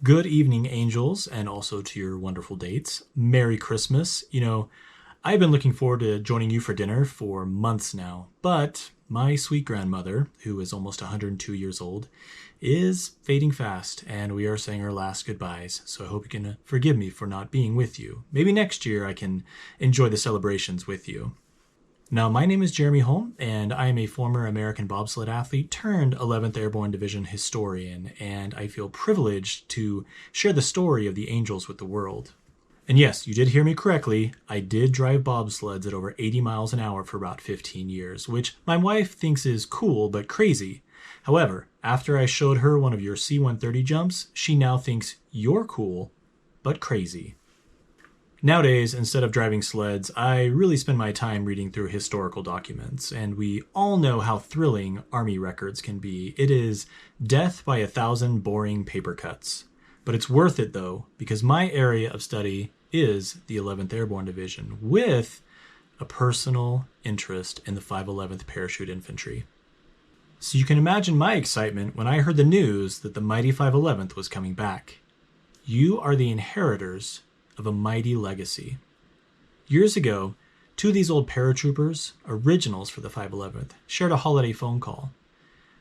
Good evening, angels, and also to your wonderful dates. Merry Christmas. I've been looking forward to joining you for dinner for months now, but my sweet grandmother, who is almost 102 years old, is fading fast, and we are saying our last goodbyes, so I hope you can forgive me for not being with you. Maybe next year I can enjoy the celebrations with you. Now, my name is Jeremy Holm, and I am a former American bobsled athlete turned 11th Airborne Division historian, and I feel privileged to share the story of the Angels with the world. And yes, you did hear me correctly, I did drive bobsleds at over 80 miles an hour for about 15 years, which my wife thinks is cool but crazy. However, after I showed her one of your C-130 jumps, she now thinks you're cool but crazy. Nowadays, instead of driving sleds, I really spend my time reading through historical documents, and we all know how thrilling Army records can be. It is death by 1,000 boring paper cuts. But it's worth it, though, because my area of study is the 11th Airborne Division, with a personal interest in the 511th Parachute Infantry. So you can imagine my excitement when I heard the news that the mighty 511th was coming back. You are the inheritors of a mighty legacy. Years ago, two of these old paratroopers, originals for the 511th, shared a holiday phone call.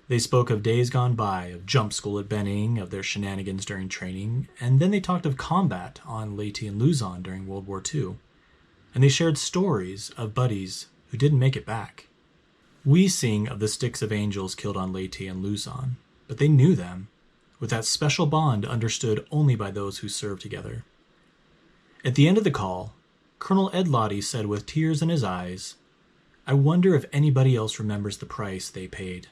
They spoke of days gone by, of jump school at Benning, of their shenanigans during training, and then they talked of combat on Leyte and Luzon during World War II. And they shared stories of buddies who didn't make it back. We sing of the sticks of angels killed on Leyte and Luzon, but they knew them, with that special bond understood only by those who served together. At the end of the call, Colonel Ed Lottie said with tears in his eyes, "I wonder if anybody else remembers the price they paid."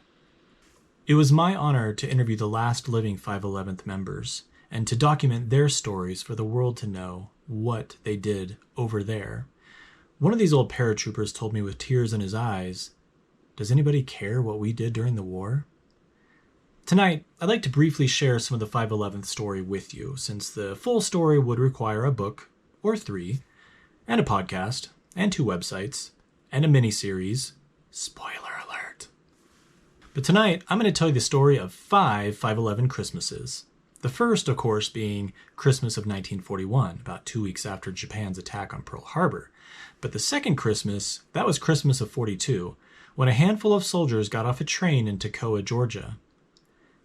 It was my honor to interview the last living 511th members and to document their stories for the world to know what they did over there. One of these old paratroopers told me with tears in his eyes, "Does anybody care what we did during the war?" Tonight, I'd like to briefly share some of the 511th story with you, since the full story would require a book, or 3, and a podcast, and 2 websites, and a mini-series. Spoiler alert. But tonight, I'm going to tell you the story of 5 511 Christmases. The first, of course, being Christmas of 1941, about 2 weeks after Japan's attack on Pearl Harbor. But the second Christmas, that was Christmas of 42, when a handful of soldiers got off a train in Toccoa, Georgia.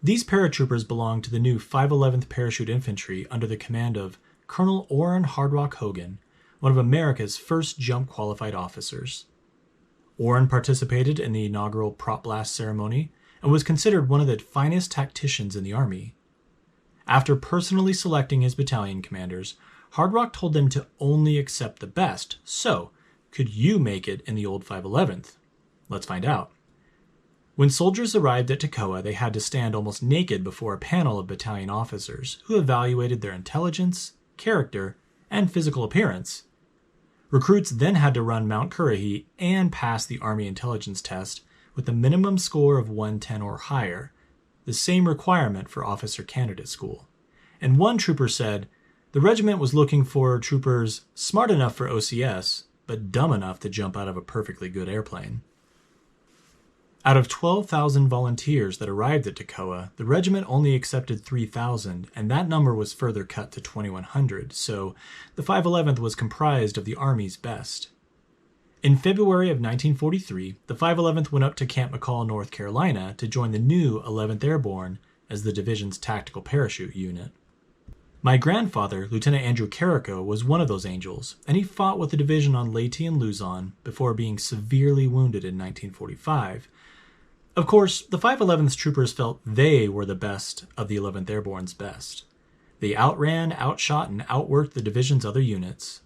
These paratroopers belonged to the new 511th Parachute Infantry under the command of Colonel Orrin Hard Rock Hogan, one of America's first jump-qualified officers. Orrin participated in the inaugural prop blast ceremony and was considered one of the finest tacticians in the Army. After personally selecting his battalion commanders, Hard Rock told them to only accept the best. So, could you make it in the old 511th? Let's find out. When soldiers arrived at Toccoa, they had to stand almost naked before a panel of battalion officers who evaluated their intelligence, character, and physical appearance. Recruits then had to run Mount Currahee and pass the Army Intelligence Test with a minimum score of 110 or higher, the same requirement for officer candidate school. And one trooper said, the regiment was looking for troopers smart enough for OCS, but dumb enough to jump out of a perfectly good airplane. Out of 12,000 volunteers that arrived at Toccoa, the regiment only accepted 3,000, and that number was further cut to 2,100, so the 511th was comprised of the Army's best. In February of 1943, the 511th went up to Camp McCall, North Carolina, to join the new 11th Airborne as the division's tactical parachute unit. My grandfather, Lieutenant Andrew Carrico, was one of those angels, and he fought with the division on Leyte and Luzon before being severely wounded in 1945. Of course, the 511th troopers felt they were the best of the 11th Airborne's best. They outran, outshot, and outworked the division's other units.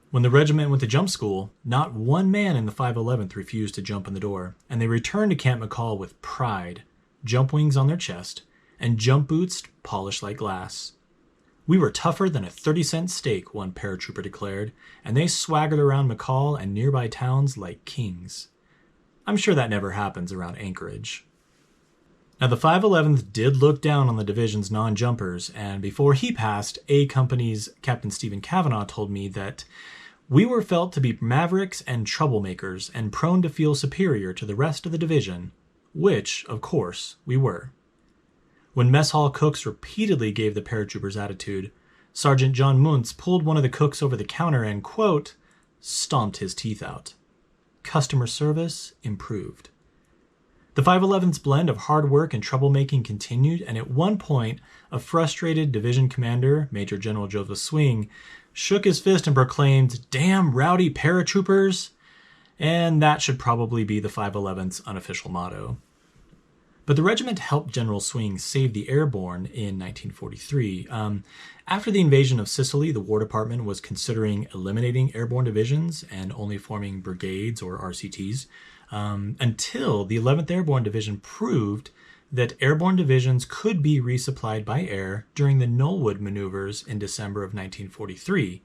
When the regiment went to jump school, not one man in the 511th refused to jump in the door, and they returned to Camp McCall with pride, jump wings on their chest, and jump boots polished like glass. "We were tougher than a 30-cent steak," one paratrooper declared, and they swaggered around McCall and nearby towns like kings. I'm sure that never happens around Anchorage. Now, the 511th did look down on the division's non-jumpers, and before he passed, A Company's Captain Stephen Kavanaugh told me that we were felt to be mavericks and troublemakers and prone to feel superior to the rest of the division, which, of course, we were. When mess hall cooks repeatedly gave the paratroopers attitude, Sergeant John Muntz pulled one of the cooks over the counter and, quote, stomped his teeth out. Customer service improved. The 511th's blend of hard work and troublemaking continued, and at one point, a frustrated division commander, Major General Joseph Swing, shook his fist and proclaimed, "Damn rowdy paratroopers!" And that should probably be the 511th's unofficial motto. But the regiment helped General Swing save the airborne in 1943. After the invasion of Sicily, the War Department was considering eliminating airborne divisions and only forming brigades or RCTs, until the 11th Airborne Division proved that airborne divisions could be resupplied by air during the Knollwood maneuvers in December of 1943.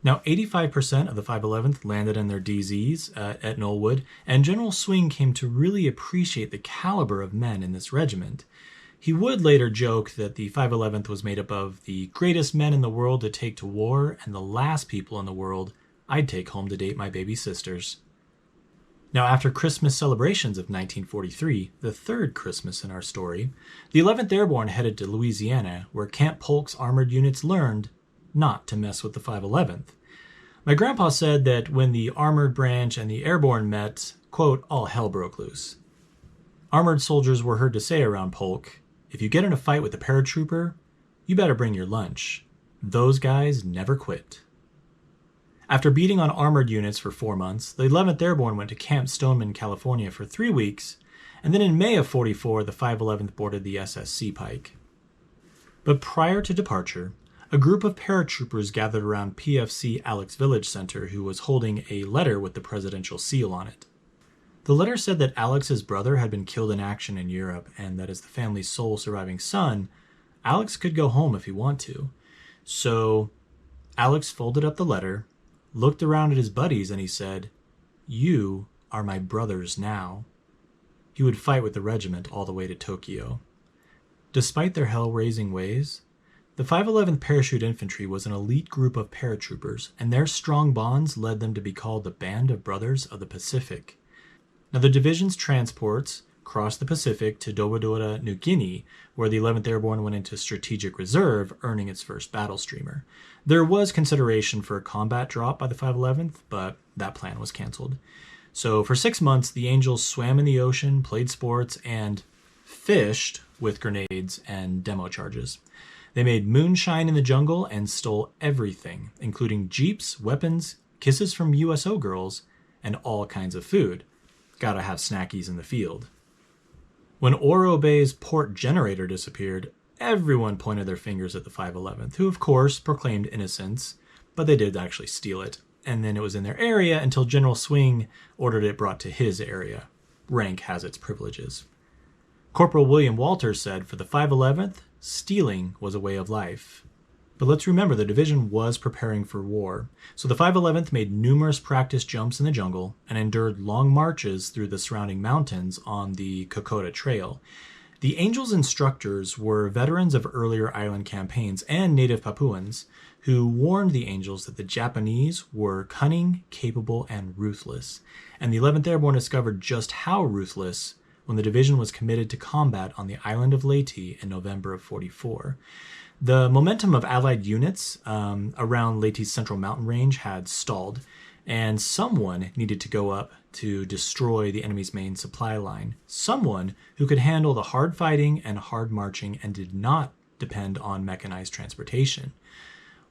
Now, 85% of the 511th landed in their DZs at Knollwood, and General Swing came to really appreciate the caliber of men in this regiment. He would later joke that the 511th was made up of the greatest men in the world to take to war and the last people in the world I'd take home to date my baby sisters. Now, after Christmas celebrations of 1943, the third Christmas in our story, the 11th Airborne headed to Louisiana, where Camp Polk's armored units learned not to mess with the 511th. My grandpa said that when the armored branch and the airborne met, quote, all hell broke loose. Armored soldiers were heard to say around Polk, if you get in a fight with a paratrooper, you better bring your lunch. Those guys never quit. After beating on armored units for 4 months, the 11th Airborne went to Camp Stoneman, California for 3 weeks, and then in May of 44, the 511th boarded the SSC Pike. But prior to departure, a group of paratroopers gathered around PFC Alex Village Center who was holding a letter with the presidential seal on it. The letter said that Alex's brother had been killed in action in Europe and that as the family's sole surviving son, Alex could go home if he wanted to. So Alex folded up the letter, looked around at his buddies, and he said, "You are my brothers now." He would fight with the regiment all the way to Tokyo. Despite their hell-raising ways, the 511th Parachute Infantry was an elite group of paratroopers, and their strong bonds led them to be called the Band of Brothers of the Pacific. Now, the division's transports crossed the Pacific to Domodola, New Guinea, where the 11th Airborne went into strategic reserve, earning its first battle streamer. There was consideration for a combat drop by the 511th, but that plan was canceled. So for 6 months, the Angels swam in the ocean, played sports, and fished with grenades and demo charges. They made moonshine in the jungle and stole everything, including jeeps, weapons, kisses from USO girls, and all kinds of food. Gotta have snackies in the field. When Oro Bay's port generator disappeared, everyone pointed their fingers at the 511th, who of course proclaimed innocence, but they did actually steal it. And then it was in their area until General Swing ordered it brought to his area. Rank has its privileges. Corporal William Walters said for the 511th, stealing was a way of life. But let's remember the division was preparing for war, so the 511th made numerous practice jumps in the jungle and endured long marches through the surrounding mountains on the Kokoda Trail. The Angels' instructors were veterans of earlier island campaigns and native Papuans who warned the Angels that the Japanese were cunning, capable, and ruthless. And the 11th Airborne discovered just how ruthless when the division was committed to combat on the island of Leyte in November of 44. The momentum of Allied units around Leyte's central mountain range had stalled, and someone needed to go up to destroy the enemy's main supply line. Someone who could handle the hard fighting and hard marching and did not depend on mechanized transportation.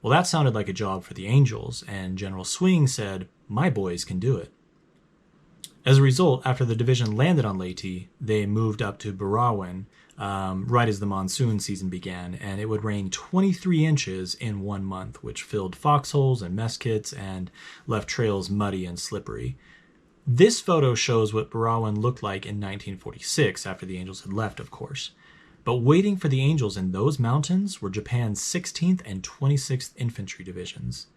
Well, that sounded like a job for the Angels, and General Swing said, "My boys can do it." As a result, after the division landed on Leyte, they moved up to Barawan right as the monsoon season began, and it would rain 23 inches in 1 month, which filled foxholes and mess kits and left trails muddy and slippery. This photo shows what Barawan looked like in 1946, after the Angels had left, of course. But waiting for the Angels in those mountains were Japan's 16th and 26th Infantry Divisions.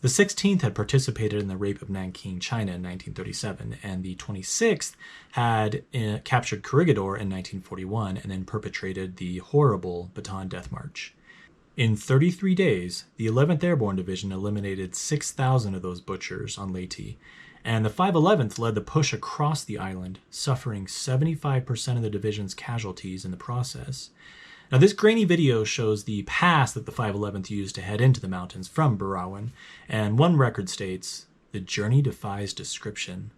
The 16th had participated in the rape of Nanking, China in 1937, and the 26th had captured Corregidor in 1941 and then perpetrated the horrible Bataan Death March. In 33 days, the 11th Airborne Division eliminated 6,000 of those butchers on Leyte, and the 511th led the push across the island, suffering 75% of the division's casualties in the process. Now, this grainy video shows the pass that the 511th used to head into the mountains from Barawan, and one record states, "The journey defies description.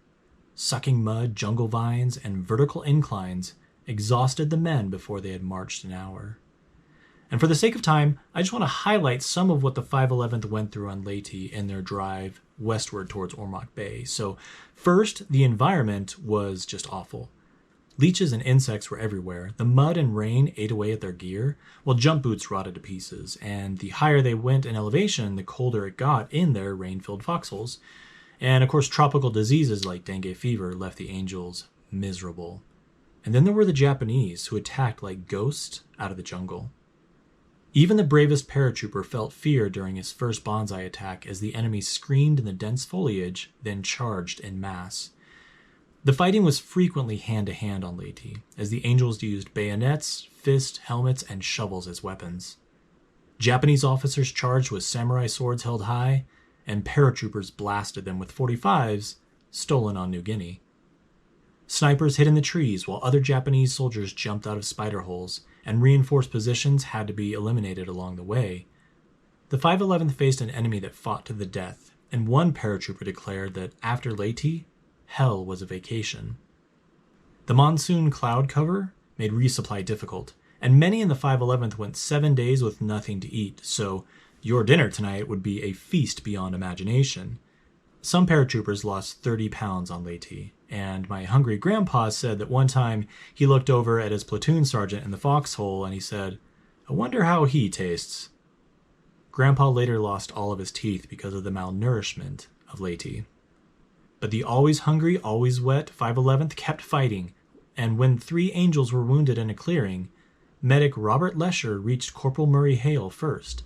Sucking mud, jungle vines, and vertical inclines exhausted the men before they had marched an hour." And for the sake of time, I just want to highlight some of what the 511th went through on Leyte in their drive westward towards Ormoc Bay. So first, the environment was just awful. Leeches and insects were everywhere. The mud and rain ate away at their gear, while jump boots rotted to pieces, and the higher they went in elevation, the colder it got in their rain-filled foxholes. And of course, tropical diseases like dengue fever left the Angels miserable. And then there were the Japanese, who attacked like ghosts out of the jungle. Even the bravest paratrooper felt fear during his first bonsai attack as the enemy screamed in the dense foliage, then charged en masse. The fighting was frequently hand-to-hand on Leyte, as the Angels used bayonets, fists, helmets, and shovels as weapons. Japanese officers charged with samurai swords held high, and paratroopers blasted them with .45s stolen on New Guinea. Snipers hid in the trees while other Japanese soldiers jumped out of spider holes, and reinforced positions had to be eliminated along the way. The 511th faced an enemy that fought to the death, and one paratrooper declared that after Leyte, hell was a vacation. The monsoon cloud cover made resupply difficult, and many in the 511th went 7 days with nothing to eat, so your dinner tonight would be a feast beyond imagination. Some paratroopers lost 30 pounds on Leyte, and my hungry grandpa said that one time he looked over at his platoon sergeant in the foxhole and he said, "I wonder how he tastes." Grandpa later lost all of his teeth because of the malnourishment of Leyte. But the always hungry, always wet 511th kept fighting, and when 3 Angels were wounded in a clearing, medic Robert Lesher reached Corporal Murray Hale first.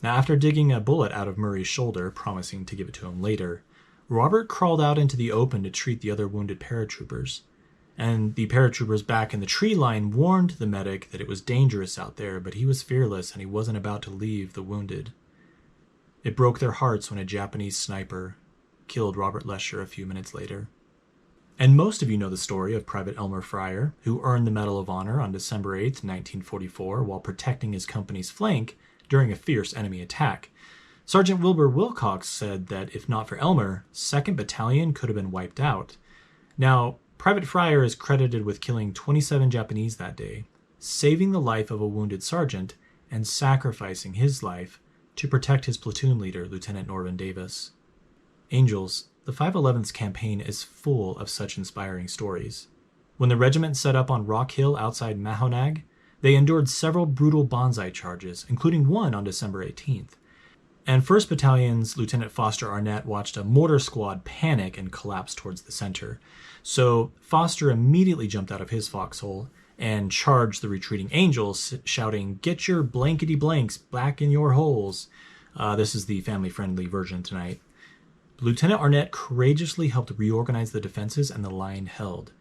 Now, after digging a bullet out of Murray's shoulder, promising to give it to him later, Robert crawled out into the open to treat the other wounded paratroopers. And the paratroopers back in the tree line warned the medic that it was dangerous out there, but he was fearless and he wasn't about to leave the wounded. It broke their hearts when a Japanese sniper killed Robert Lesher a few minutes later. And most of you know the story of Private Elmer Fryer, who earned the Medal of Honor on December 8, 1944, while protecting his company's flank during a fierce enemy attack. Sergeant Wilbur Wilcox said that if not for Elmer, 2nd Battalion could have been wiped out. Now, Private Fryer is credited with killing 27 Japanese that day, saving the life of a wounded sergeant, and sacrificing his life to protect his platoon leader, Lieutenant Norman Davis. Angels, the 511th's campaign is full of such inspiring stories. When the regiment set up on Rock Hill outside Mahonag, they endured several brutal bonsai charges, including one on December 18th. And 1st Battalion's Lieutenant Foster Arnett watched a mortar squad panic and collapse towards the center. So Foster immediately jumped out of his foxhole and charged the retreating Angels, shouting, "Get your blankety blanks back in your holes." This is the family-friendly version tonight. Lieutenant Arnett courageously helped reorganize the defenses, and the line held,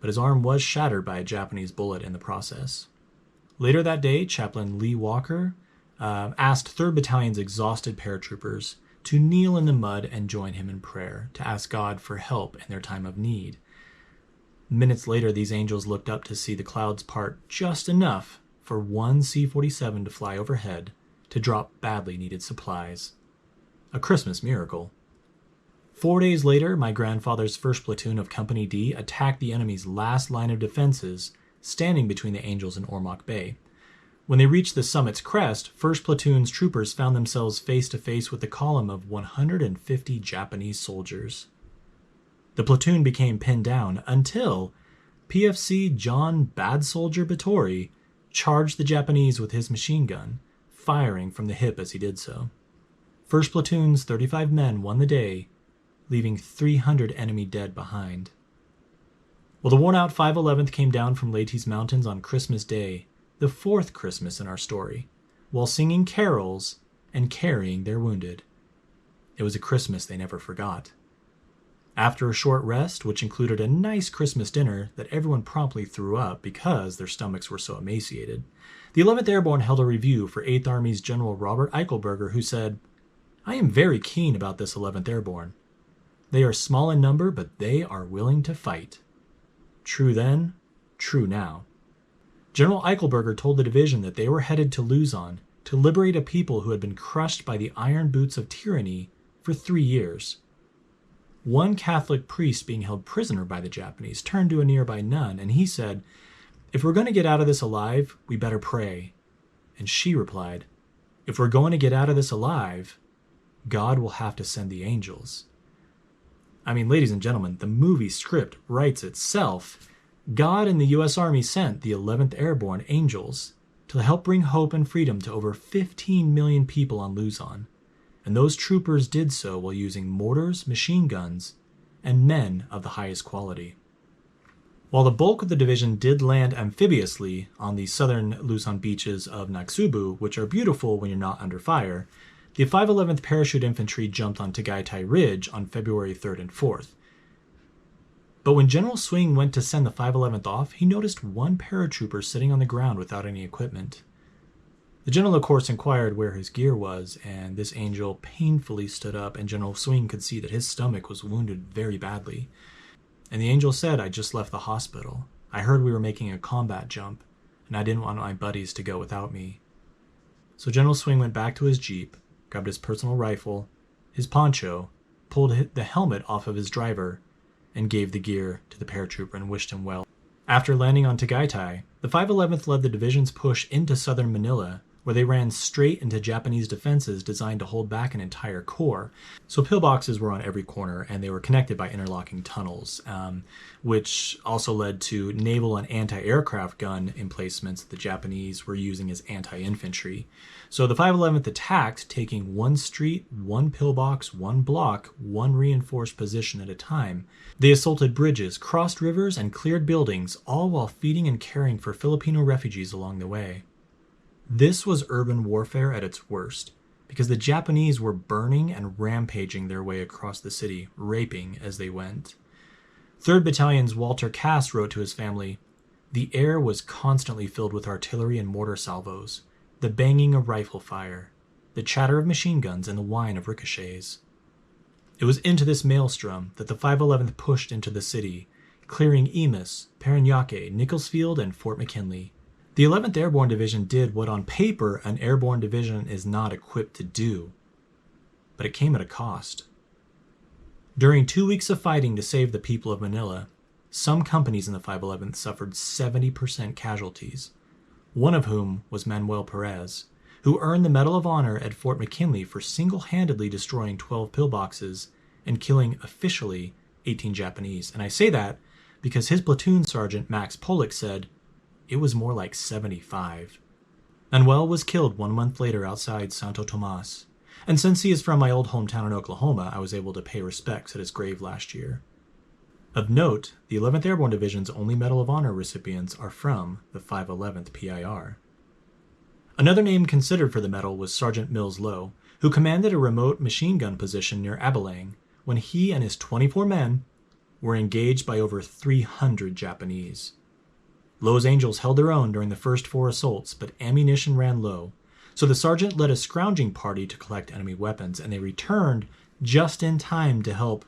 but his arm was shattered by a Japanese bullet in the process. Later that day, Chaplain Lee Walker asked 3rd Battalion's exhausted paratroopers to kneel in the mud and join him in prayer, to ask God for help in their time of need. Minutes later, these Angels looked up to see the clouds part just enough for one C-47 to fly overhead to drop badly needed supplies. A Christmas miracle. 4 days later, my grandfather's 1st Platoon of Company D attacked the enemy's last line of defenses, standing between the Angels and Ormoc Bay. When they reached the summit's crest, 1st Platoon's troopers found themselves face to face with a column of 150 Japanese soldiers. The platoon became pinned down until PFC John Bad Soldier Bathory charged the Japanese with his machine gun, firing from the hip as he did so. 1st Platoon's 35 men won the day, leaving 300 enemy dead behind. Well, the worn-out 511th came down from Leyte's mountains on Christmas Day, the 4th Christmas in our story, while singing carols and carrying their wounded. It was a Christmas they never forgot. After a short rest, which included a nice Christmas dinner that everyone promptly threw up because their stomachs were so emaciated, the 11th Airborne held a review for 8th Army's General Robert Eichelberger, who said, "I am very keen about this 11th Airborne. They are small in number, but they are willing to fight." True then, true now. General Eichelberger told the division that they were headed to Luzon to liberate a people who had been crushed by the iron boots of tyranny for 3 years. One Catholic priest being held prisoner by the Japanese turned to a nearby nun, and he said, "If we're going to get out of this alive, we better pray." And she replied, "If we're going to get out of this alive, God will have to send the angels." I mean, ladies and gentlemen, the movie script writes itself. God and the U.S. Army sent the 11th Airborne Angels to help bring hope and freedom to over 15 million people on Luzon. And those troopers did so while using mortars, machine guns, and men of the highest quality. While the bulk of the division did land amphibiously on the southern Luzon beaches of Naksubu, which are beautiful when you're not under fire, the 511th Parachute Infantry jumped on Tagaytay Ridge on February 3rd and 4th. But when General Swing went to send the 511th off, he noticed one paratrooper sitting on the ground without any equipment. The general, of course, inquired where his gear was, and this angel painfully stood up, and General Swing could see that his stomach was wounded very badly. And the angel said, "I just left the hospital. I heard we were making a combat jump, and I didn't want my buddies to go without me." So General Swing went back to his jeep, grabbed his personal rifle, his poncho, pulled the helmet off of his driver, and gave the gear to the paratrooper and wished him well. After landing on Tagaytay, the 511th led the division's push into southern Manila, where they ran straight into Japanese defenses designed to hold back an entire corps. So pillboxes were on every corner, and they were connected by interlocking tunnels, which also led to naval and anti-aircraft gun emplacements that the Japanese were using as anti-infantry. So the 511th attacked, taking one street, one pillbox, one block, one reinforced position at a time. They assaulted bridges, crossed rivers, and cleared buildings, all while feeding and caring for Filipino refugees along the way. This was urban warfare at its worst, because the Japanese were burning and rampaging their way across the city, raping as they went. 3rd Battalion's Walter Cass wrote to his family, "The air was constantly filled with artillery and mortar salvos, the banging of rifle fire, the chatter of machine guns, and the whine of ricochets." It was into this maelstrom that the 511th pushed into the city, clearing Imus, Parañaque, Nicholsfield, and Fort McKinley. The 11th Airborne Division did what on paper an airborne division is not equipped to do, but it came at a cost. During 2 weeks of fighting to save the people of Manila, some companies in the 511th suffered 70% casualties, one of whom was Manuel Perez, who earned the Medal of Honor at Fort McKinley for single-handedly destroying 12 pillboxes and killing officially 18 Japanese. And I say that because his platoon sergeant, Max Pollock, said, "It was more like 75. Manuel was killed 1 month later outside Santo Tomas, and since he is from my old hometown in Oklahoma, I was able to pay respects at his grave last year. Of note, the 11th Airborne Division's only Medal of Honor recipients are from the 511th PIR. Another name considered for the medal was Sergeant Mills Lowe, who commanded a remote machine gun position near Abalang when he and his 24 men were engaged by over 300 Japanese. Lowe's Angels held their own during the first 4 assaults, but ammunition ran low, so the sergeant led a scrounging party to collect enemy weapons, and they returned just in time to help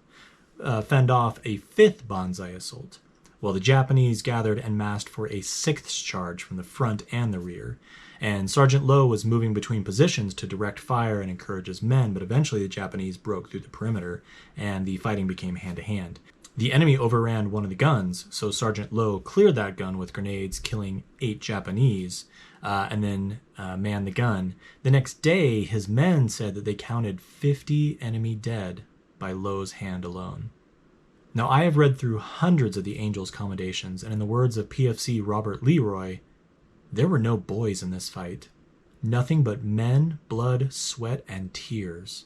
fend off a 5th Banzai assault, while the Japanese gathered en masse for a 6th charge from the front and the rear. And Sergeant Lowe was moving between positions to direct fire and encourage his men, but eventually the Japanese broke through the perimeter, and the fighting became hand-to-hand. The enemy overran one of the guns, so Sergeant Lowe cleared that gun with grenades, killing 8 Japanese, and then manned the gun. The next day, his men said that they counted 50 enemy dead by Lowe's hand alone. Now, I have read through hundreds of the Angels' commendations, and in the words of PFC Robert Leroy, there were no boys in this fight. Nothing but men, blood, sweat, and tears.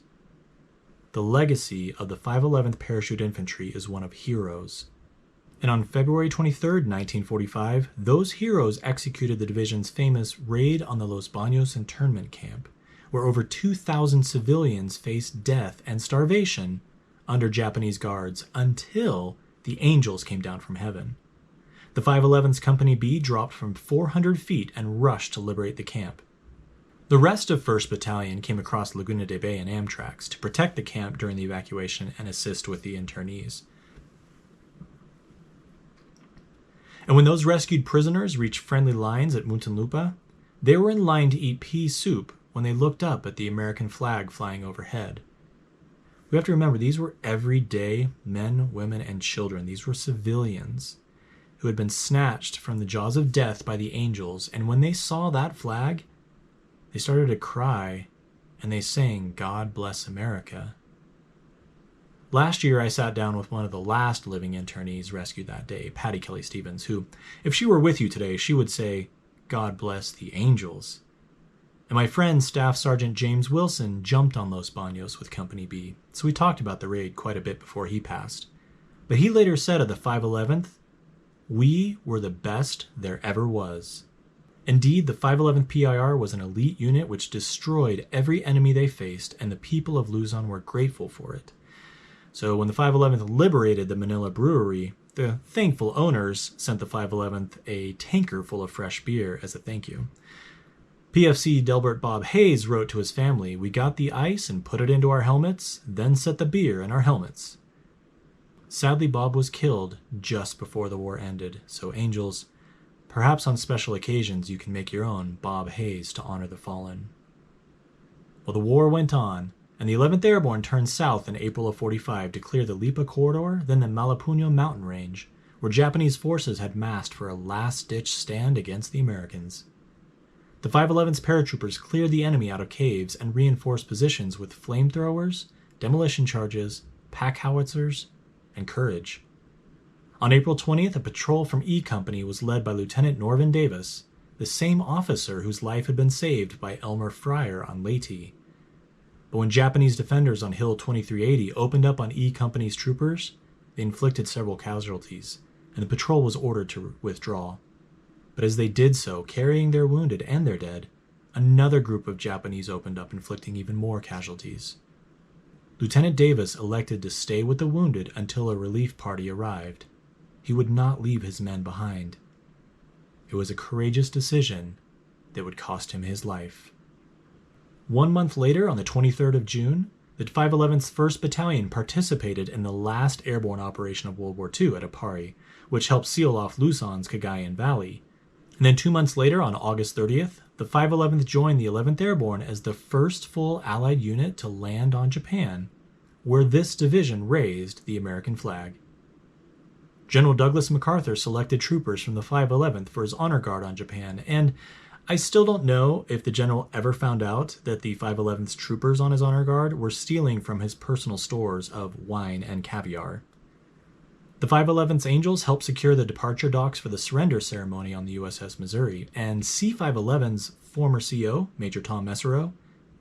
The legacy of the 511th Parachute Infantry is one of heroes. And on February 23, 1945, those heroes executed the division's famous raid on the Los Banos internment camp, where over 2,000 civilians faced death and starvation under Japanese guards until the angels came down from heaven. The 511th's Company B dropped from 400 feet and rushed to liberate the camp. The rest of 1st Battalion came across Laguna de Bay in Amtracs to protect the camp during the evacuation and assist with the internees. And when those rescued prisoners reached friendly lines at Muntinlupa, they were in line to eat pea soup when they looked up at the American flag flying overhead. We have to remember, these were everyday men, women, and children. These were civilians who had been snatched from the jaws of death by the angels, and when they saw that flag, they started to cry, and they sang, "God Bless America." Last year, I sat down with one of the last living internees rescued that day, Patty Kelly Stevens, who, if she were with you today, she would say, "God bless the angels." And my friend, Staff Sergeant James Wilson, jumped on Los Banos with Company B, so we talked about the raid quite a bit before he passed. But he later said of the 511th, "We were the best there ever was." Indeed, the 511th PIR was an elite unit which destroyed every enemy they faced, and the people of Luzon were grateful for it. So when the 511th liberated the Manila brewery, the thankful owners sent the 511th a tanker full of fresh beer as a thank you. PFC Delbert Bob Hayes wrote to his family, "We got the ice and put it into our helmets, then set the beer in our helmets." Sadly, Bob was killed just before the war ended, so angels, perhaps on special occasions you can make your own Bob Hayes to honor the fallen. Well, the war went on, and the 11th Airborne turned south in April of 45 to clear the Lipa Corridor, then the Malapuno mountain range, where Japanese forces had massed for a last-ditch stand against the Americans. The 511th's paratroopers cleared the enemy out of caves and reinforced positions with flamethrowers, demolition charges, pack howitzers, and courage. On April 20th, a patrol from E Company was led by Lieutenant Norvin Davis, the same officer whose life had been saved by Elmer Fryer on Leyte. But when Japanese defenders on Hill 2380 opened up on E Company's troopers, they inflicted several casualties, and the patrol was ordered to withdraw. But as they did so, carrying their wounded and their dead, another group of Japanese opened up, inflicting even more casualties. Lieutenant Davis elected to stay with the wounded until a relief party arrived. He would not leave his men behind. It was a courageous decision that would cost him his life. 1 month later, on the 23rd of June, the 511th's 1st Battalion participated in the last airborne operation of World War II at Apari, which helped seal off Luzon's Cagayan Valley. And then 2 months later, on August 30th, the 511th joined the 11th Airborne as the first full Allied unit to land on Japan, where this division raised the American flag. General Douglas MacArthur selected troopers from the 511th for his honor guard on Japan, and I still don't know if the general ever found out that the 511th's troopers on his honor guard were stealing from his personal stores of wine and caviar. The 511th's Angels helped secure the departure docks for the surrender ceremony on the USS Missouri, and C-511's former CO, Major Tom Messerow,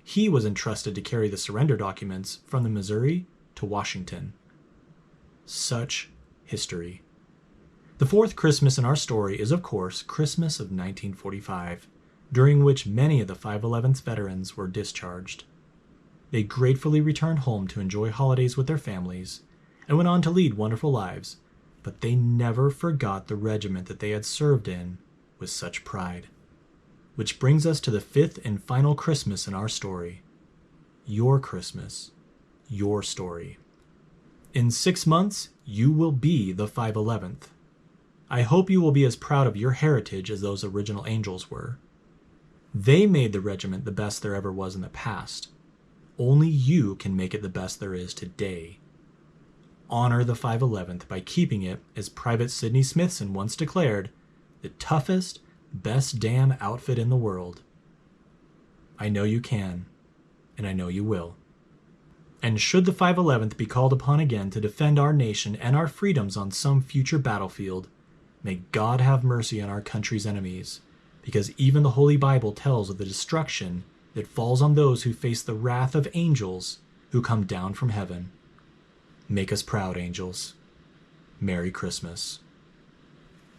he was entrusted to carry the surrender documents from the Missouri to Washington. Such history. The fourth Christmas in our story is, of course, Christmas of 1945, during which many of the 511th's veterans were discharged. They gratefully returned home to enjoy holidays with their families, and went on to lead wonderful lives, but they never forgot the regiment that they had served in with such pride. Which brings us to the fifth and final Christmas in our story. Your Christmas, your story. In 6 months, you will be the 511th. I hope you will be as proud of your heritage as those original Angels were. They made the regiment the best there ever was in the past. Only you can make it the best there is today. Honor the 511th by keeping it, as Private Sidney Smithson once declared, the toughest, best damn outfit in the world. I know you can, and I know you will. And should the 511th be called upon again to defend our nation and our freedoms on some future battlefield, may God have mercy on our country's enemies, because even the Holy Bible tells of the destruction that falls on those who face the wrath of angels who come down from heaven. Make us proud, angels. Merry Christmas.